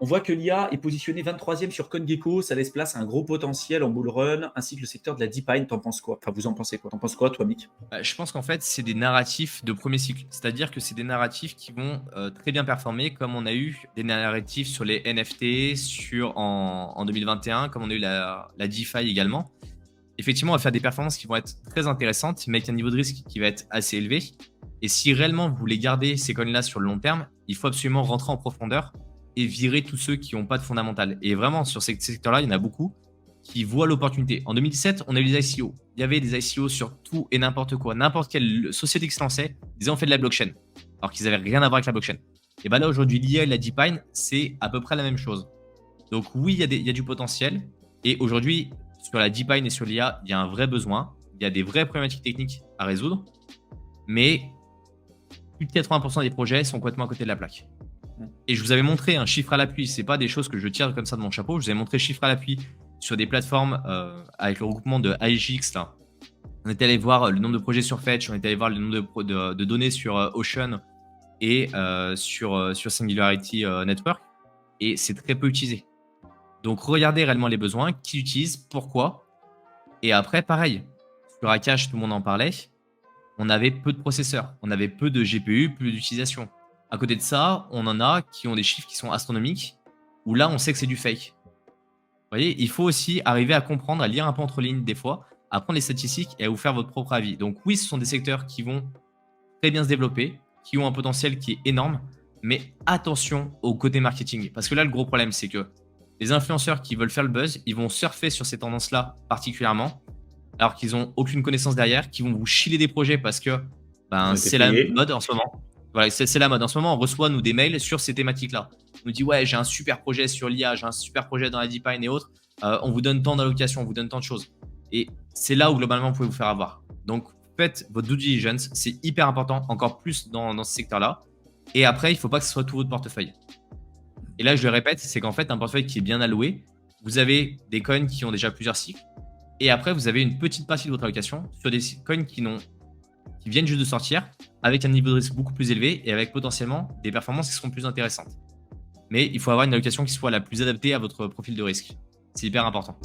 On voit que l'IA est positionnée 23e sur CoinGecko, ça laisse place à un gros potentiel en bull run, ainsi que le secteur de la DeepMind. T'en penses quoi? Enfin, vous en pensez quoi? T'en penses quoi, toi, Mick? Je pense qu'en fait, c'est des narratifs de premier cycle. C'est-à-dire que c'est des narratifs qui vont très bien performer, comme on a eu des narratifs sur les NFT en 2021, comme on a eu la DeFi également. Effectivement, on va faire des performances qui vont être très intéressantes, mais avec un niveau de risque qui va être assez élevé. Et si réellement vous voulez garder ces coins-là sur le long terme, il faut absolument rentrer en profondeur et virer tous ceux qui n'ont pas de fondamental. Et vraiment, sur ces secteurs-là, il y en a beaucoup qui voient l'opportunité. En 2017, on a eu les ICO. Il y avait des ICO sur tout et n'importe quoi. N'importe quelle société qui se lançait disait on fait de la blockchain, alors qu'ils n'avaient rien à voir avec la blockchain. Et bien là, aujourd'hui, l'IA et la DeepMind, c'est à peu près la même chose. Donc oui, il y a du potentiel. Et aujourd'hui, sur la DeepMind et sur l'IA, il y a un vrai besoin. Il y a des vraies problématiques techniques à résoudre. Mais plus de 80% des projets sont complètement à côté de la plaque. Et je vous avais montré un chiffre à l'appui. Ce n'est pas des choses que je tire comme ça de mon chapeau. Je vous avais montré chiffre à l'appui sur des plateformes avec le regroupement de AIGX. Là. On était allé voir le nombre de projets sur Fetch, on était allé voir le nombre de données sur Ocean et sur Singularity Network. Et c'est très peu utilisé. Donc, regardez réellement les besoins, qui utilise, pourquoi. Et après, pareil, sur Akash, tout le monde en parlait, on avait peu de processeurs, on avait peu de GPU, peu d'utilisation. À côté de ça, on en a qui ont des chiffres qui sont astronomiques, où là, on sait que c'est du fake. Vous voyez, il faut aussi arriver à comprendre, à lire un peu entre lignes des fois, à prendre les statistiques et à vous faire votre propre avis. Donc oui, ce sont des secteurs qui vont très bien se développer, qui ont un potentiel qui est énorme, mais attention au côté marketing. Parce que là, le gros problème, c'est que les influenceurs qui veulent faire le buzz, ils vont surfer sur ces tendances-là particulièrement, alors qu'ils n'ont aucune connaissance derrière, qui vont vous chiller des projets parce que Ils ont été c'est la payés. mode en ce moment. Voilà, c'est la mode. En ce moment, on reçoit nous des mails sur ces thématiques-là. On nous dit ouais, j'ai un super projet sur l'IA, j'ai un super projet dans la DeepMind et autres. On vous donne tant d'allocations, on vous donne tant de choses. Et c'est là où globalement vous pouvez vous faire avoir. Donc faites votre due diligence, c'est hyper important, encore plus dans ce secteur-là. Et après, il ne faut pas que ce soit tout votre portefeuille. Et là, je le répète, c'est qu'en fait, un portefeuille qui est bien alloué, vous avez des coins qui ont déjà plusieurs cycles. Et après, vous avez une petite partie de votre allocation sur des coins qui viennent juste de sortir, avec un niveau de risque beaucoup plus élevé et avec potentiellement des performances qui seront plus intéressantes. Mais il faut avoir une allocation qui soit la plus adaptée à votre profil de risque. C'est hyper important.